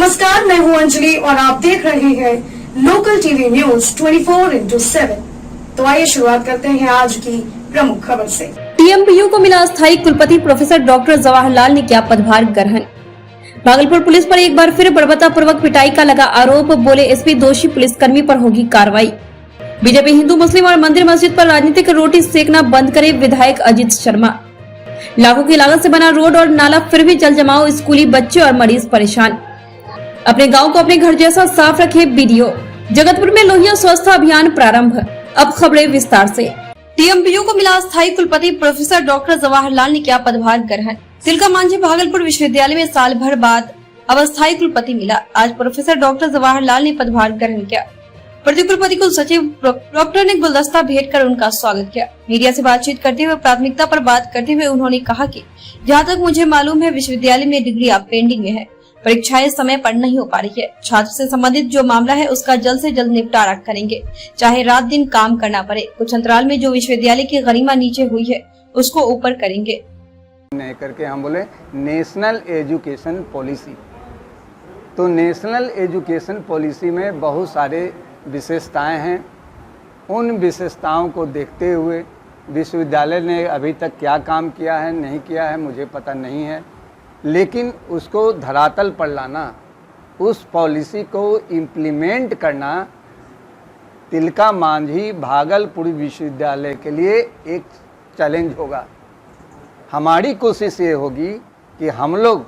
नमस्कार, मैं हूं अंजलि और आप देख रहे हैं लोकल टीवी न्यूज 24/7। तो आइए शुरुआत करते हैं आज की प्रमुख खबर से। टीएमपीयू को मिला अस्थायी कुलपति प्रोफेसर डॉक्टर जवाहरलाल ने किया पदभार ग्रहण। भागलपुर पुलिस पर एक बार फिर बर्बरतापूर्वक पिटाई का लगा आरोप, बोले एसपी दोषी पुलिसकर्मी पर होगी कार्रवाई। बीजेपी हिंदू मुस्लिम और मंदिर मस्जिद पर राजनीतिक रोटी सेकना बंद करे, विधायक अजित शर्मा। लाखों की लागत से बना रोड और नाला फिर भी जल जमाव, स्कूली बच्चे और मरीज परेशान। अपने गांव को अपने घर जैसा साफ रखे बीडीओ। जगतपुर में लोहिया स्वच्छता अभियान प्रारंभ। अब खबरें विस्तार से। टीएमपीयू को मिला अस्थायी कुलपति प्रोफेसर डॉक्टर जवाहरलाल ने किया पदभार ग्रहण। तिलका मांझी भागलपुर विश्वविद्यालय में साल भर बाद अब अस्थायी कुलपति मिला। आज प्रोफेसर डॉक्टर जवाहरलाल ने पदभार ग्रहण किया। प्रति कुलपति कुल सचिव डॉक्टर ने गुलदस्ता भेंट कर उनका स्वागत किया। मीडिया से बातचीत करते हुए प्राथमिकता पर बात करते हुए उन्होंने कहा कि जहाँ तक मुझे मालूम है विश्वविद्यालय में डिग्री अब पेंडिंग में है, परीक्षाएं समय पर नहीं हो पा रही है। छात्र से संबंधित जो मामला है उसका जल्द से जल्द निपटारा करेंगे, चाहे रात दिन काम करना पड़े। कुछ अंतराल में जो विश्वविद्यालय की गरिमा नीचे हुई है उसको ऊपर करेंगे। नहीं करके हम बोले नेशनल एजुकेशन पॉलिसी। तो नेशनल एजुकेशन पॉलिसी में बहुत सारे विशेषताएं हैं। उन विशेषताओं को देखते हुए विश्वविद्यालय ने अभी तक क्या काम किया है नहीं किया है मुझे पता नहीं है, लेकिन उसको धरातल पर लाना, उस पॉलिसी को इम्प्लीमेंट करना तिलका मांझी भागलपुर विश्वविद्यालय के लिए एक चैलेंज होगा। हमारी कोशिश ये होगी कि हम लोग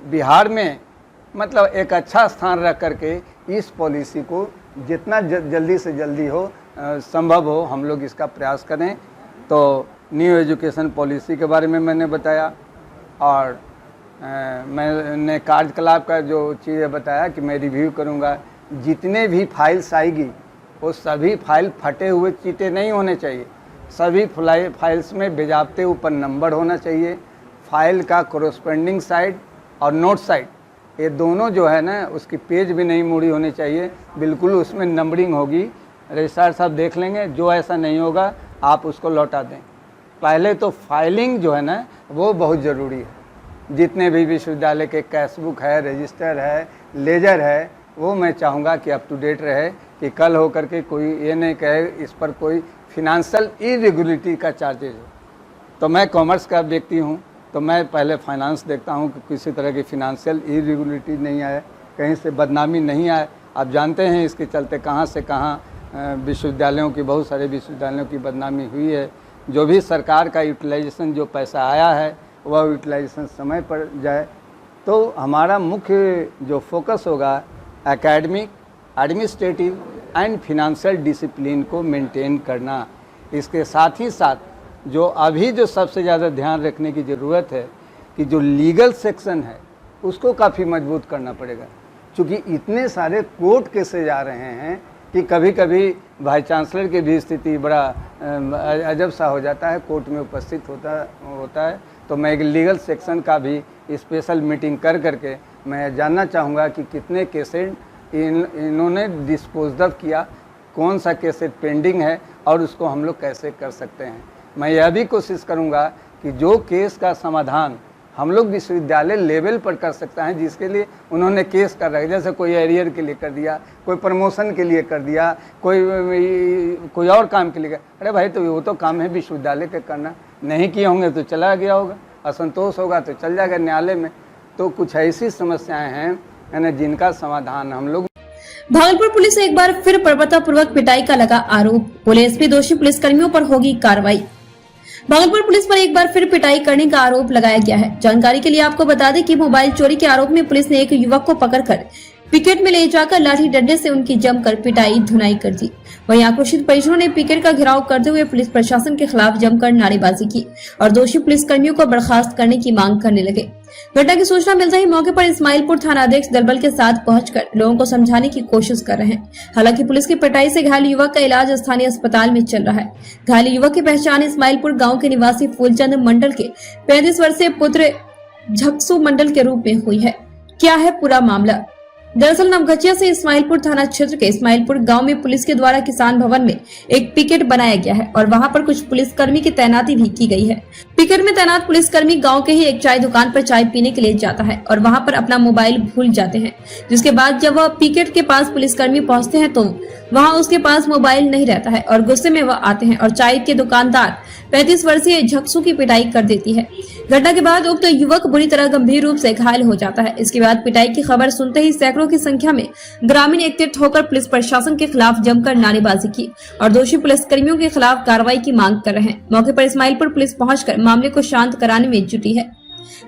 बिहार में मतलब एक अच्छा स्थान रख करके इस पॉलिसी को जितना जल्दी से जल्दी हो संभव हो हम लोग इसका प्रयास करें। तो न्यू एजुकेशन पॉलिसी के बारे में मैंने बताया और मैंने कार्यकलाप का जो चीज़ें बताया कि मैं रिव्यू करूंगा। जितने भी फाइल्स आएगी वो सभी फाइल फटे हुए चीटे नहीं होने चाहिए। सभी फाइल्स में बेजाबते ऊपर नंबर होना चाहिए। फाइल का कोरस्पेंडिंग साइड और नोट साइड ये दोनों जो है ना उसकी पेज भी नहीं मुड़ी होनी चाहिए, बिल्कुल उसमें नंबरिंग होगी। रजिस्ट्रार साहब देख लेंगे, जो ऐसा नहीं होगा आप उसको लौटा दें। पहले तो फाइलिंग जो है ना वो बहुत ज़रूरी है। जितने भी विश्वविद्यालय के कैशबुक है, रजिस्टर है, लेजर है, वो मैं चाहूँगा कि अप टू डेट रहे कि कल हो करके कोई ये नहीं कहे इस पर कोई फिनेंशियल इरेगुलरिटी का चार्जेज हो। तो मैं कॉमर्स का व्यक्ति हूँ तो मैं पहले फाइनेंस देखता हूँ कि किसी तरह की फिनेंशियल इरेगुलरिटी नहीं आए, कहीं से बदनामी नहीं आए। आप जानते हैं इसके चलते कहाँ से कहाँ विश्वविद्यालयों की, बहुत सारे विश्वविद्यालयों की बदनामी हुई है। जो भी सरकार का यूटिलाइजेशन जो पैसा आया है वह यूटिलाइजेशन समय पर जाए। तो हमारा मुख्य जो फोकस होगा academic, administrative and financial discipline को मेंटेन करना। इसके साथ ही साथ जो अभी जो सबसे ज़्यादा ध्यान रखने की ज़रूरत है कि जो लीगल सेक्शन है उसको काफ़ी मजबूत करना पड़ेगा, क्योंकि इतने सारे कोर्ट केसेज आ रहे हैं कि कभी कभी वाइस चांसलर की भी स्थिति बड़ा अजब सा हो जाता है, कोर्ट में उपस्थित होता है। तो मैं एक लीगल सेक्शन का भी स्पेशल मीटिंग कर करके मैं जानना चाहूँगा कि कितने केसेज इन्होंने डिस्पोज ऑफ किया, कौन सा केसेज पेंडिंग है और उसको हम लोग कैसे कर सकते हैं। मैं यह भी कोशिश करूँगा कि जो केस का समाधान हम लोग विश्वविद्यालय लेवल पर कर सकते हैं, जिसके लिए उन्होंने केस कर रखा है, जैसे कोई एरियर के लिए कर दिया, कोई प्रमोशन के लिए कर दिया, कोई और काम के लिए कर। अरे भाई तो वो तो काम है विश्वविद्यालय के करना, नहीं किए होंगे तो चला गया होगा, असंतोष होगा तो चल जाएगा न्यायालय में। तो कुछ ऐसी समस्याएं हैं ना जिनका समाधान हम लोग। भागलपुर पुलिस एक बार फिर बर्बरतापूर्वक पिटाई का लगा आरोप, बोले एसपी दोषी पुलिसकर्मियों पर होगी कार्रवाई। भागलपुर पुलिस पर एक बार फिर पिटाई करने का आरोप लगाया गया है। जानकारी के लिए आपको बता दें कि मोबाइल चोरी के आरोप में पुलिस ने एक युवक को पकड़कर पिकेट में ले जाकर लाठी डंडे से उनकी जमकर पिटाई धुनाई कर दी। वहीं आक्रोशित परिजनों ने पिकेट का घेराव करते हुए पुलिस प्रशासन के खिलाफ जमकर नारेबाजी की और दोषी पुलिसकर्मियों को बर्खास्त करने की मांग करने लगे। घटना की सूचना मिलते ही मौके पर इस्माइलपुर थानाध्यक्ष दलबल के साथ पहुंचकर लोगों को समझाने की कोशिश कर रहे हैं। हालांकि पुलिस की पिटाई से घायल युवक का इलाज स्थानीय अस्पताल में चल रहा है। घायल युवक की पहचान इस्माइलपुर गाँव के निवासी फूलचंद मंडल के 35 वर्षीय पुत्र झक्सू मंडल के रूप में हुई है। क्या है पूरा मामला, दरअसल नवगछिया से इस्माइलपुर थाना क्षेत्र के इस्माइलपुर गांव में पुलिस के द्वारा किसान भवन में एक पिकेट बनाया गया है और वहां पर कुछ पुलिसकर्मी की तैनाती भी की गई है। पिकेट में तैनात पुलिसकर्मी गांव के ही एक चाय दुकान पर चाय पीने के लिए जाता है और वहां पर अपना मोबाइल भूल जाते हैं, जिसके बाद जब वह पिकेट के पास पुलिसकर्मी पहुंचते हैं तो वहां उसके पास मोबाइल नहीं रहता है और गुस्से में वह आते हैं और चाय के दुकानदार 35 वर्षीय झक्सू की पिटाई कर देती है। घटना के बाद उक्त युवक बुरी तरह गंभीर रूप से घायल हो जाता है। इसके बाद पिटाई की खबर सुनते ही सैकड़ों की संख्या में ग्रामीण एकत्रित होकर पुलिस प्रशासन के खिलाफ जमकर नारेबाजी की और दोषी पुलिसकर्मियों के खिलाफ कार्रवाई की मांग कर रहे हैं। मौके पर इस्माइलपुर पुलिस पहुंचकर मामले को शांत कराने में जुटी है।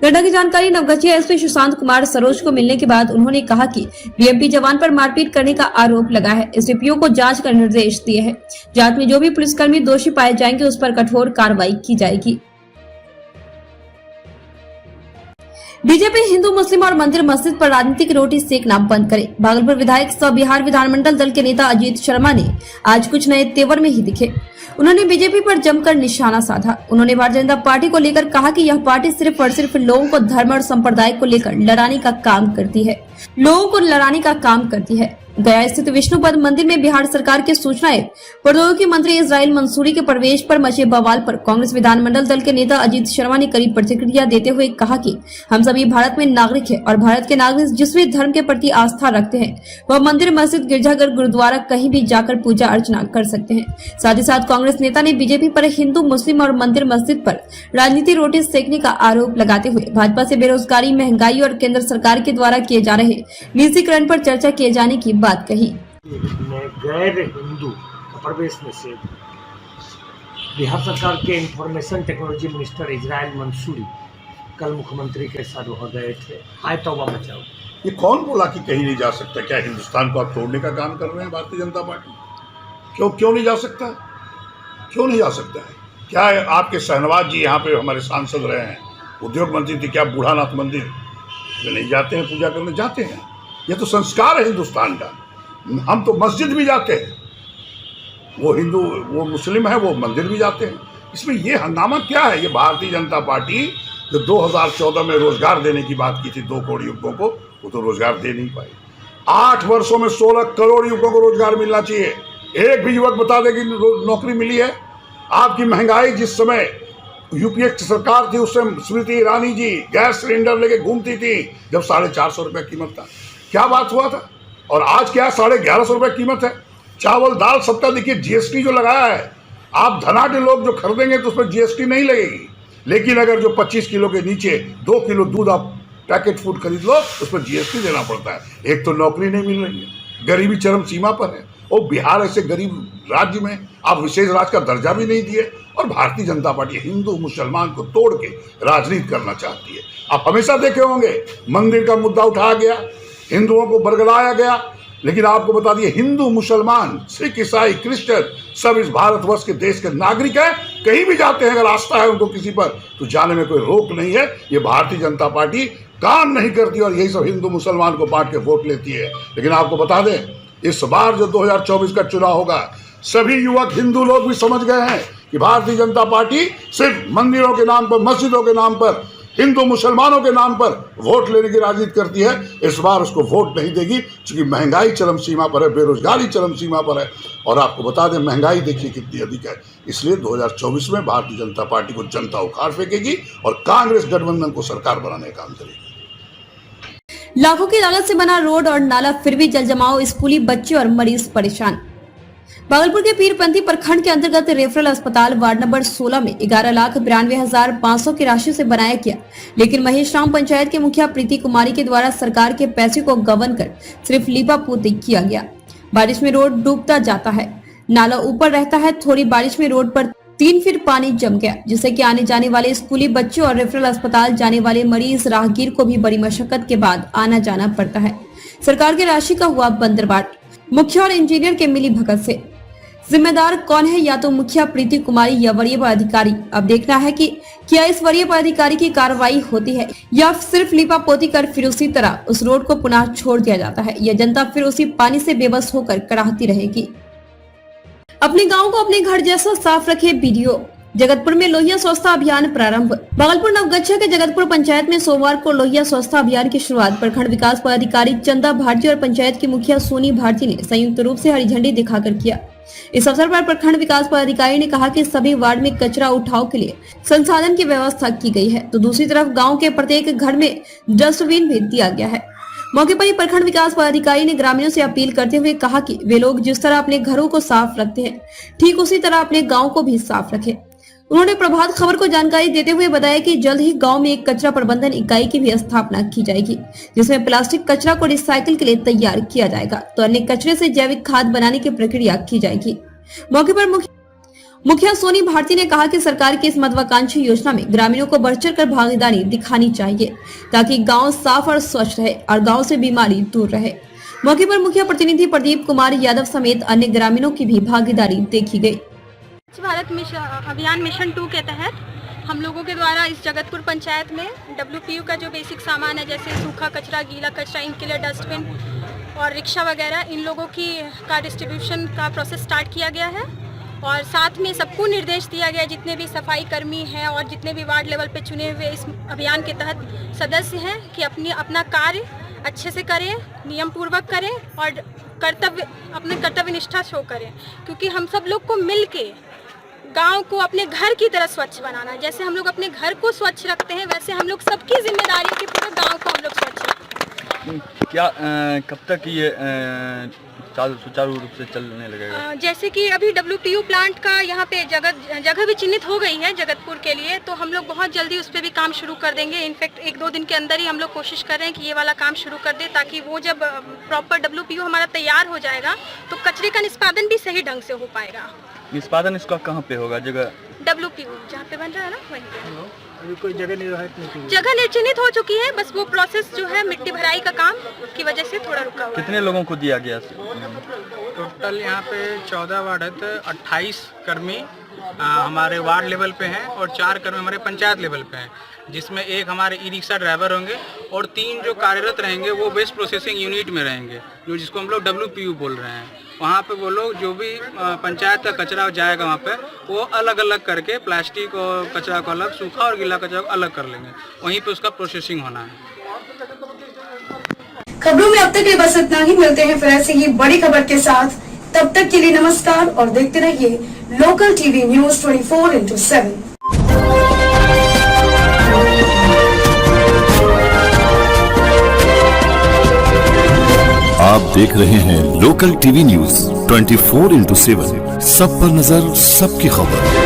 घटना की जानकारी नवगछिया एसपी सुशांत कुमार सरोज को मिलने के बाद उन्होंने कहा कि बीएमपी जवान पर मारपीट करने का आरोप लगा है। एसडीपीओ को जांच का निर्देश दिए हैं। जांच में जो भी पुलिसकर्मी दोषी पाए जाएंगे उस पर कठोर कार्रवाई की जाएगी। बीजेपी हिंदू मुस्लिम और मंदिर मस्जिद पर राजनीतिक रोटी सेकना बंद करे। भागलपुर विधायक सह बिहार विधानमंडल दल के नेता अजीत शर्मा ने आज कुछ नए तेवर में ही दिखे। उन्होंने बीजेपी पर जमकर निशाना साधा। उन्होंने भारतीय जनता पार्टी को लेकर कहा कि यह पार्टी सिर्फ और सिर्फ लोगों को धर्म और संप्रदाय को लेकर लड़ाने का काम करती है। गया स्थित विष्णुपद मंदिर में बिहार सरकार के सूचना एवं प्रौद्योगिकी मंत्री इजराइल मंसूरी के प्रवेश पर मचे बवाल पर कांग्रेस विधानमंडल दल के नेता अजीत शर्मा ने कड़ी प्रतिक्रिया देते हुए कहा कि हम सभी भारत में नागरिक हैं और भारत के नागरिक जिस भी धर्म के प्रति आस्था रखते हैं वह मंदिर मस्जिद गिरजाघर गुरुद्वारा कहीं भी जाकर पूजा अर्चना कर सकते हैं। साथ ही साथ कांग्रेस नेता ने बीजेपी पर हिंदू मुस्लिम और मंदिर मस्जिद पर राजनीति रोटी सेकने का आरोप लगाते हुए भाजपा से बेरोजगारी, महंगाई और केंद्र सरकार के द्वारा किए जा रहे निजीकरण पर चर्चा किए जाने की बात कही। गैर हिंदू प्रवेश में से बिहार सरकार के information technology minister Israil Mansuri कल मुख्यमंत्री के साथ वहाँ गए थे। हाय तौबा मचाओ। ये कौन बोला कि कहीं नहीं जा सकता? क्या हिंदुस्तान को आप तोड़ने का काम कर रहे हैं भारतीय जनता पार्टी? क्यों नहीं जा सकता? क्यों नहीं जा सकता है? क्या है, आपके शहनवाज जी यहाँ पे हमारे सांसद रहे हैं, उद्योग मंत्री थे, क्या बूढ़ानाथ मंदिर में नहीं जाते हैं पूजा करने? जाते हैं। ये तो संस्कार है हिंदुस्तान का। हम तो मस्जिद भी जाते हैं, वो हिंदू वो मुस्लिम है वो मंदिर भी जाते हैं। इसमें ये हंगामा क्या है? ये भारतीय जनता पार्टी जो 2014 में रोजगार देने की बात की थी 2 करोड़ युवकों को, वो तो रोजगार दे नहीं पाई। 8 वर्षों में 16 करोड़ युवकों को रोजगार मिलना चाहिए। एक भी युवक बता दे कि नौकरी मिली है? आपकी महंगाई जिस समय यूपीए की सरकार थी उस समय स्मृति ईरानी जी गैस सिलेंडर लेके घूमती थी जब 450 रुपये कीमत था। क्या बात हुआ था? और आज क्या 1150 रुपये कीमत है। चावल दाल सबका देखिए जीएसटी जो लगाया है, आप धनाढ्य लोग जो खरीदेंगे तो उस पर जीएसटी नहीं लगेगी, लेकिन अगर जो 25 किलो के नीचे 2 किलो दूध आप पैकेट फूड खरीद लो उस पर जीएसटी देना पड़ता है। एक तो नौकरी नहीं मिल रही है, गरीबी चरम सीमा पर है, और बिहार ऐसे गरीब राज्य में आप विशेष राज्य का दर्जा भी नहीं दिए, और भारतीय जनता पार्टी हिंदू मुसलमान को तोड़ के राजनीति करना चाहती है। आप हमेशा देखे होंगे मंदिर का मुद्दा उठाया गया, हिंदुओं को बरगलाया गया, लेकिन आपको बता दिए हिंदू मुसलमान सिख ईसाई क्रिश्चियन सब इस भारतवर्ष के देश के नागरिक हैं। कहीं भी जाते हैं, अगर आस्था है उनको किसी पर तो जाने में कोई रोक नहीं है। ये भारतीय जनता पार्टी काम नहीं करती और यही सब हिंदू मुसलमान को बांट के वोट लेती है। लेकिन आपको बता दें, इस बार जो 2024 का चुनाव होगा, सभी युवक हिंदू लोग भी समझ गए हैं कि भारतीय जनता पार्टी सिर्फ मंदिरों के नाम पर, मस्जिदों के नाम पर, हिंदू मुसलमानों के नाम पर वोट लेने की राजनीति करती है। इस बार उसको वोट नहीं देगी, क्योंकि महंगाई चरम सीमा पर है, बेरोजगारी चरम सीमा पर है। और आपको बता दें महंगाई देखिए कितनी अधिक है। इसलिए 2024 में भारतीय जनता पार्टी को जनता उखाड़ फेंकेगी और कांग्रेस गठबंधन को सरकार बनाने का काम करेगी। लाखों की लागत से बना रोड और नाला फिर भी जल जमाव, स्कूली बच्चे और मरीज परेशान। भागलपुर के पीरपंथी प्रखंड के अंतर्गत रेफरल अस्पताल वार्ड नंबर 16 में 11,92,500 की राशि से बनाया गया, लेकिन महेश राम पंचायत के मुखिया प्रीति कुमारी के द्वारा सरकार के पैसे को गबन कर सिर्फ लीपापोती किया गया। बारिश में रोड डूबता जाता है, नाला ऊपर रहता है। थोड़ी बारिश में रोड पर 3 फीट पानी जम गया, जिससे कि आने जाने वाले स्कूली बच्चे और रेफरल अस्पताल जाने वाले मरीज राहगीर को भी बड़ी मशक्कत के बाद आना जाना पड़ता है। सरकार की राशि का हुआ बंदरबाट, मुखिया और इंजीनियर के मिली भगत से। जिम्मेदार कौन है? या तो मुखिया प्रीति कुमारी या वरीय पदाधिकारी। अब देखना है कि क्या इस वरीय पदाधिकारी की कार्रवाई होती है या सिर्फ लिपापोती कर फिर उसी तरह उस रोड को पुनः छोड़ दिया जाता है, या जनता फिर उसी पानी से बेबस होकर कराहती रहेगी। अपने गांव को अपने घर जैसा साफ रखे। वीडियो जगतपुर में लोहिया स्वच्छता अभियान प्रारंभ। भागलपुर नवगछिया के जगतपुर पंचायत में सोमवार को लोहिया स्वच्छता अभियान की शुरुआत प्रखंड विकास पदाधिकारी चंदा भारती और पंचायत की मुखिया सोनी भारती ने संयुक्त रूप से हरी झंडी दिखाकर किया। इस अवसर पर प्रखंड विकास पदाधिकारी ने कहा कि सभी वार्ड में कचरा उठाव के लिए संसाधन की व्यवस्था की गई है, तो दूसरी तरफ गाँव के प्रत्येक घर में डस्टबिन भी दिया गया है। मौके पर ही प्रखंड विकास पदाधिकारी ने ग्रामीणों से अपील करते हुए कहा कि वे लोग जिस तरह अपने घरों को साफ रखते हैं, ठीक उसी तरह अपने गांव को भी साफ रखें। उन्होंने प्रभात खबर को जानकारी देते हुए बताया कि जल्द ही गांव में एक कचरा प्रबंधन इकाई की भी स्थापना की जाएगी, जिसमें प्लास्टिक कचरा को रिसाइकिल के लिए तैयार किया जाएगा, तो अन्य कचरे से जैविक खाद बनाने की प्रक्रिया की जाएगी। मौके पर मुखिया सोनी भारती ने कहा कि सरकार की इस महत्वाकांक्षी योजना में ग्रामीणों को बढ़ चढ़ कर भागीदारी दिखानी चाहिए, ताकि गांव साफ और स्वच्छ रहे और गांव से बीमारी दूर रहे। मौके पर मुखिया प्रतिनिधि प्रदीप कुमार यादव समेत अन्य ग्रामीणों की भी भागीदारी देखी गई। स्वच्छ भारत अभियान मिशन 2 के तहत हम लोगों के द्वारा इस जगतपुर पंचायत में WPU का जो बेसिक सामान है, जैसे सूखा कचरा, गीला कचरा, इनके लिए डस्टबिन और रिक्शा वगैरह, इन लोगों का डिस्ट्रीब्यूशन का प्रोसेस स्टार्ट किया गया है। और साथ में सबको निर्देश दिया गया, जितने भी सफाई कर्मी हैं और जितने भी वार्ड लेवल पे चुने हुए इस अभियान के तहत सदस्य हैं, कि अपना कार्य अच्छे से करें, नियम पूर्वक करें और अपने कर्तव्य निष्ठा शो करें, क्योंकि हम सब लोग को मिल के गाँव को अपने घर की तरह स्वच्छ बनाना है। जैसे हम लोग अपने घर को स्वच्छ रखते हैं, वैसे हम लोग सबकी जिम्मेदारी है कि पूरे गाँव को हम लोग स्वच्छ रखें। क्या कब तक ये सुचारू रूप से चलने लगेगा? जैसे कि अभी WPU प्लांट का यहाँ पे जगह भी चिन्हित हो गई है जगतपुर के लिए, तो हम लोग बहुत जल्दी उस पर भी काम शुरू कर देंगे। इनफैक्ट 1-2 दिन के अंदर ही हम लोग कोशिश कर रहे हैं कि ये वाला काम शुरू कर दे, ताकि वो जब प्रॉपर WPU हमारा तैयार हो जाएगा तो कचरे का निष्पादन भी सही ढंग से हो पाएगा। निष्पादन इसका कहाँ पे होगा? जगह WPU जहाँ पे बन रहा है ना, वहीं पे। अभी कोई जगह निर्धारित नहीं की? जगह निर्चिन्हित हो चुकी है, बस वो प्रोसेस जो है मिट्टी भराई का काम की वजह से थोड़ा रुका हुआ है। कितने लोगों को दिया गया? टोटल यहाँ पे 14 वार्ड है, तो 28 कर्मी हमारे वार्ड लेवल पे हैं और 4 कर्मी हमारे पंचायत लेवल पे हैं, जिसमें एक हमारे ई-रिक्शा ड्राइवर होंगे और 3 जो कार्यरत रहेंगे वो वेस्ट प्रोसेसिंग यूनिट में रहेंगे, जो जिसको हम लोग WPU बोल रहे हैं। वहाँ पे वो लोग जो भी पंचायत का कचरा जाएगा वहाँ पे वो अलग अलग करके प्लास्टिक और कचरा को अलग, सूखा और गीला कचरा को अलग कर लेंगे, वहीं पे उसका प्रोसेसिंग होना है। खबरों में अब तक के बस इतना ही। मिलते हैं फिर ऐसी ही बड़ी खबर के साथ, तब तक के लिए नमस्कार और देखते रहिए लोकल टीवी न्यूज 24/7। आप देख रहे हैं लोकल टीवी न्यूज 24/7, सब पर नजर, सबकी खबर।